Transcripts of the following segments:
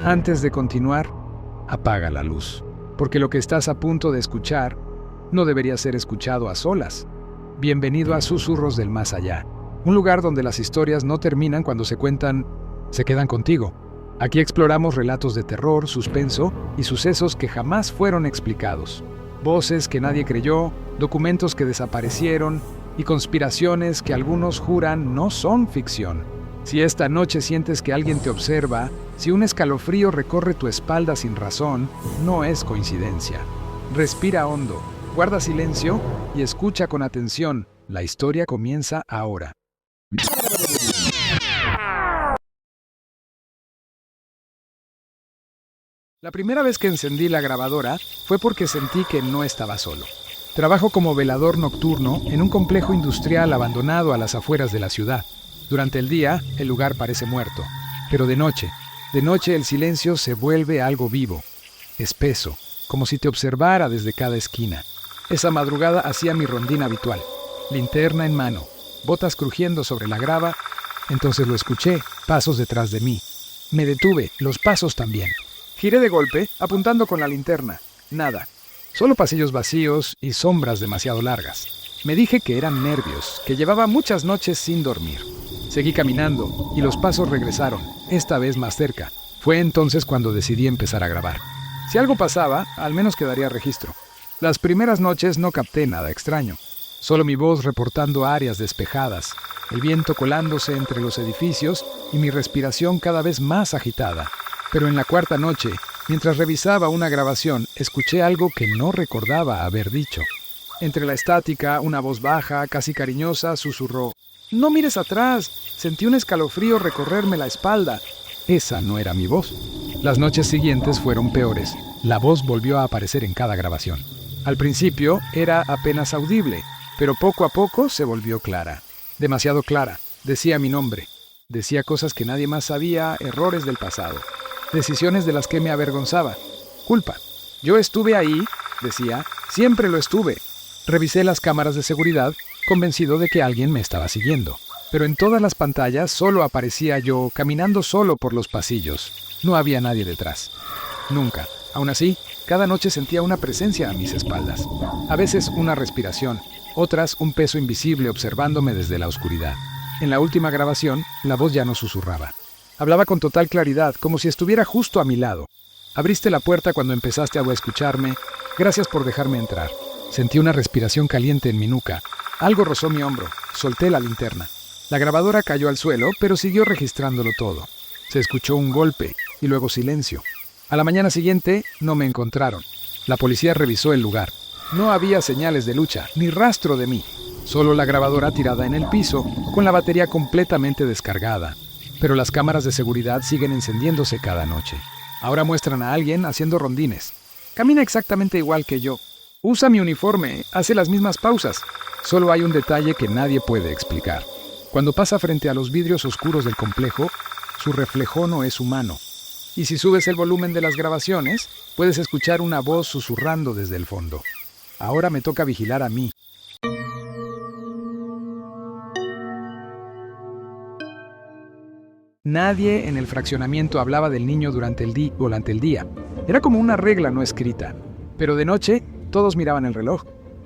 Antes de continuar, apaga la luz, porque lo que estás a punto de escuchar no debería ser escuchado a solas. Bienvenido a Susurros del Más Allá, un lugar donde las historias no terminan cuando se cuentan, se quedan contigo. Aquí exploramos relatos de terror, suspenso y sucesos que jamás fueron explicados. Voces que nadie creyó, documentos que desaparecieron y conspiraciones que algunos juran no son ficción. Si esta noche sientes que alguien te observa, si un escalofrío recorre tu espalda sin razón, no es coincidencia. Respira hondo, guarda silencio y escucha con atención. La historia comienza ahora. La primera vez que encendí la grabadora fue porque sentí que no estaba solo. Trabajo como velador nocturno en un complejo industrial abandonado a las afueras de la ciudad. Durante el día, el lugar parece muerto, pero de noche el silencio se vuelve algo vivo, espeso, como si te observara desde cada esquina. Esa madrugada hacía mi rondín habitual, linterna en mano, botas crujiendo sobre la grava. Entonces lo escuché, pasos detrás de mí. Me detuve, los pasos también. Giré de golpe, apuntando con la linterna. Nada, solo pasillos vacíos y sombras demasiado largas. Me dije que eran nervios, que llevaba muchas noches sin dormir. Seguí caminando y los pasos regresaron, esta vez más cerca. Fue entonces cuando decidí empezar a grabar. Si algo pasaba, al menos quedaría registro. Las primeras noches no capté nada extraño. Solo mi voz reportando áreas despejadas, el viento colándose entre los edificios y mi respiración cada vez más agitada. Pero en la cuarta noche, mientras revisaba una grabación, escuché algo que no recordaba haber dicho. Entre la estática, una voz baja, casi cariñosa, susurró: «No mires atrás». Sentí un escalofrío recorrerme la espalda. Esa no era mi voz. Las noches siguientes fueron peores. La voz volvió a aparecer en cada grabación. Al principio era apenas audible, pero poco a poco se volvió clara. Demasiado clara. Decía mi nombre. Decía cosas que nadie más sabía, errores del pasado. Decisiones de las que me avergonzaba. Culpa. Yo estuve ahí, decía, siempre lo estuve. Revisé las cámaras de seguridad, convencido de que alguien me estaba siguiendo. Pero en todas las pantallas solo aparecía yo, caminando solo por los pasillos. No había nadie detrás. Nunca. Aún así, cada noche sentía una presencia a mis espaldas. A veces una respiración, otras un peso invisible observándome desde la oscuridad. En la última grabación, la voz ya no susurraba. Hablaba con total claridad, como si estuviera justo a mi lado. Abriste la puerta cuando empezaste a escucharme. Gracias por dejarme entrar. Sentí una respiración caliente en mi nuca. Algo rozó mi hombro. Solté la linterna. La grabadora cayó al suelo, pero siguió registrándolo todo. Se escuchó un golpe y luego silencio. A la mañana siguiente no me encontraron. La policía revisó el lugar. No había señales de lucha, ni rastro de mí. Solo la grabadora tirada en el piso, con la batería completamente descargada. Pero las cámaras de seguridad siguen encendiéndose cada noche. Ahora muestran a alguien haciendo rondines. Camina exactamente igual que yo. Usa mi uniforme, hace las mismas pausas. Solo hay un detalle que nadie puede explicar. Cuando pasa frente a los vidrios oscuros del complejo, su reflejo no es humano. Y si subes el volumen de las grabaciones, puedes escuchar una voz susurrando desde el fondo. Ahora me toca vigilar a mí. Nadie en el fraccionamiento hablaba del niño durante el día. Era como una regla no escrita. Pero de noche, todos miraban el reloj.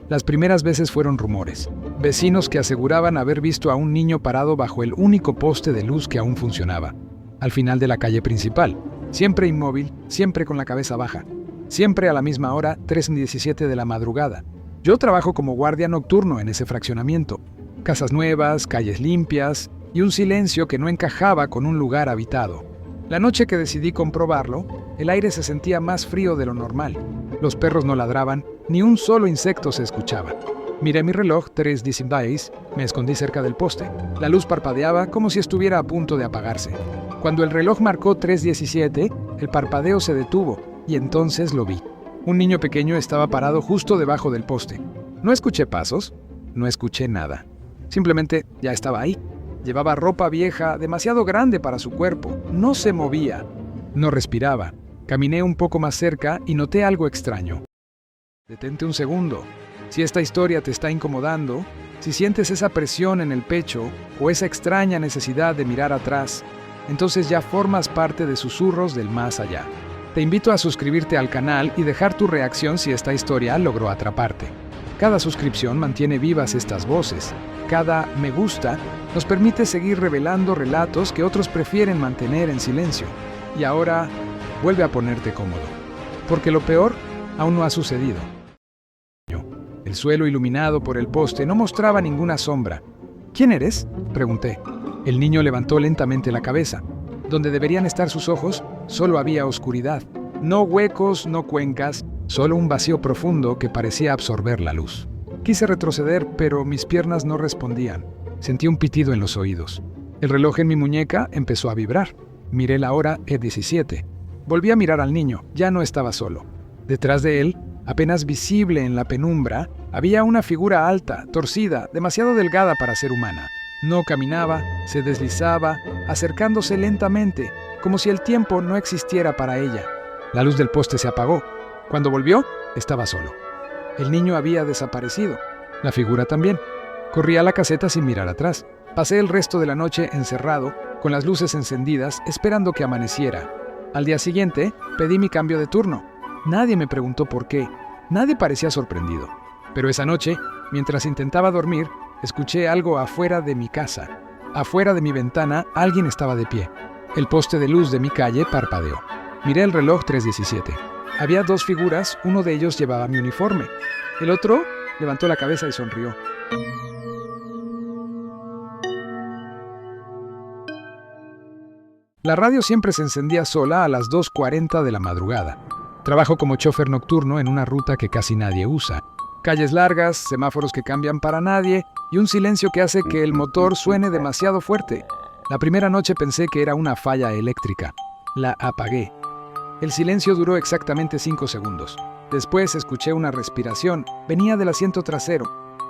Las primeras veces fueron rumores. Vecinos que aseguraban haber visto a un niño parado bajo el único poste de luz que aún funcionaba, al final de la calle principal. Siempre inmóvil, siempre con la cabeza baja. Siempre a la misma hora, 3:17 de la madrugada. Yo trabajo como guardia nocturno en ese fraccionamiento. Casas nuevas, calles limpias y un silencio que no encajaba con un lugar habitado. La noche que decidí comprobarlo, el aire se sentía más frío de lo normal. Los perros no ladraban, ni un solo insecto se escuchaba. Miré mi reloj, 3:10, me escondí cerca del poste. La luz parpadeaba como si estuviera a punto de apagarse. Cuando el reloj marcó 3:17, el parpadeo se detuvo y entonces lo vi. Un niño pequeño estaba parado justo debajo del poste. No escuché pasos, no escuché nada. Simplemente ya estaba ahí. Llevaba ropa vieja, demasiado grande para su cuerpo. No se movía. No respiraba. Caminé un poco más cerca y noté algo extraño. Detente un segundo. Si esta historia te está incomodando, si sientes esa presión en el pecho o esa extraña necesidad de mirar atrás, entonces ya formas parte de Susurros del Más Allá. Te invito a suscribirte al canal y dejar tu reacción si esta historia logró atraparte. Cada suscripción mantiene vivas estas voces. Cada me gusta nos permite seguir revelando relatos que otros prefieren mantener en silencio. Y ahora, vuelve a ponerte cómodo, porque lo peor aún no ha sucedido. El suelo iluminado por el poste no mostraba ninguna sombra. ¿Quién eres?, pregunté. El niño levantó lentamente la cabeza. Donde deberían estar sus ojos, solo había oscuridad. No huecos, no cuencas, solo un vacío profundo que parecía absorber la luz. Quise retroceder, pero mis piernas no respondían. Sentí un pitido en los oídos. El reloj en mi muñeca empezó a vibrar. Miré la hora 17. Volví a mirar al niño, ya no estaba solo. Detrás de él, apenas visible en la penumbra, había una figura alta, torcida, demasiado delgada para ser humana. No caminaba, se deslizaba, acercándose lentamente, como si el tiempo no existiera para ella. La luz del poste se apagó. Cuando volvió, estaba solo. El niño había desaparecido. La figura también. Corrí a la caseta sin mirar atrás. Pasé el resto de la noche encerrado, con las luces encendidas, esperando que amaneciera. Al día siguiente, pedí mi cambio de turno. Nadie me preguntó por qué. Nadie parecía sorprendido. Pero esa noche, mientras intentaba dormir, escuché algo afuera de mi casa. Afuera de mi ventana, alguien estaba de pie. El poste de luz de mi calle parpadeó. Miré el reloj 3:17. Había dos figuras, uno de ellos llevaba mi uniforme. El otro levantó la cabeza y sonrió. La radio siempre se encendía sola a las 2:40 de la madrugada. Trabajo como chofer nocturno en una ruta que casi nadie usa. Calles largas, semáforos que cambian para nadie y un silencio que hace que el motor suene demasiado fuerte. La primera noche pensé que era una falla eléctrica. La apagué. El silencio duró exactamente 5 segundos. Después escuché una respiración. Venía del asiento trasero.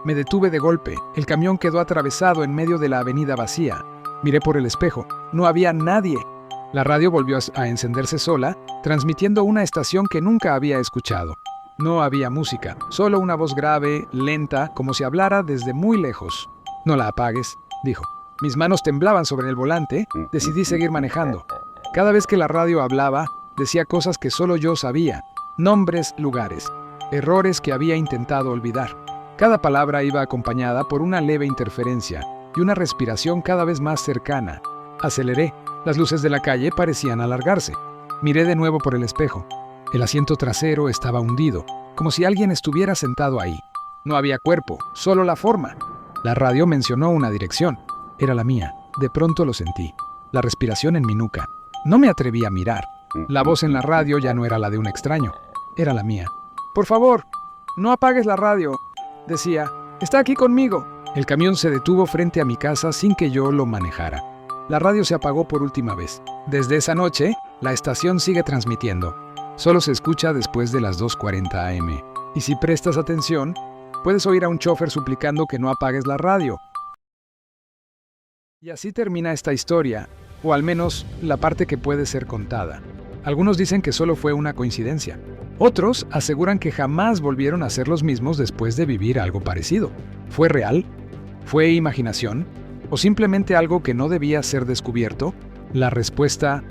Me detuve de golpe. El camión quedó atravesado en medio de la avenida vacía. Miré por el espejo. No había nadie. La radio volvió a encenderse sola, transmitiendo una estación que nunca había escuchado. No había música, solo una voz grave, lenta, como si hablara desde muy lejos. «No la apagues», dijo. Mis manos temblaban sobre el volante, decidí seguir manejando. Cada vez que la radio hablaba, decía cosas que solo yo sabía. Nombres, lugares, errores que había intentado olvidar. Cada palabra iba acompañada por una leve interferencia y una respiración cada vez más cercana. Aceleré. Las luces de la calle parecían alargarse. Miré de nuevo por el espejo. El asiento trasero estaba hundido, como si alguien estuviera sentado ahí. No había cuerpo, solo la forma. La radio mencionó una dirección. Era la mía. De pronto lo sentí. La respiración en mi nuca. No me atreví a mirar. La voz en la radio ya no era la de un extraño. Era la mía. «Por favor, no apagues la radio», decía. «Está aquí conmigo». El camión se detuvo frente a mi casa sin que yo lo manejara. La radio se apagó por última vez. Desde esa noche, la estación sigue transmitiendo. Solo se escucha después de las 2:40 am. Y si prestas atención, puedes oír a un chofer suplicando que no apagues la radio. Y así termina esta historia, o al menos la parte que puede ser contada. Algunos dicen que solo fue una coincidencia. Otros aseguran que jamás volvieron a ser los mismos después de vivir algo parecido. ¿Fue real? ¿Fue imaginación? ¿O simplemente algo que no debía ser descubierto? La respuesta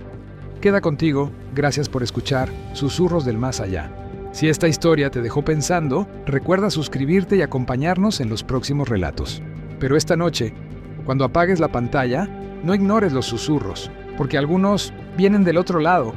queda contigo. Gracias por escuchar Susurros del Más Allá. Si esta historia te dejó pensando, recuerda suscribirte y acompañarnos en los próximos relatos. Pero esta noche, cuando apagues la pantalla, no ignores los susurros, porque algunos vienen del otro lado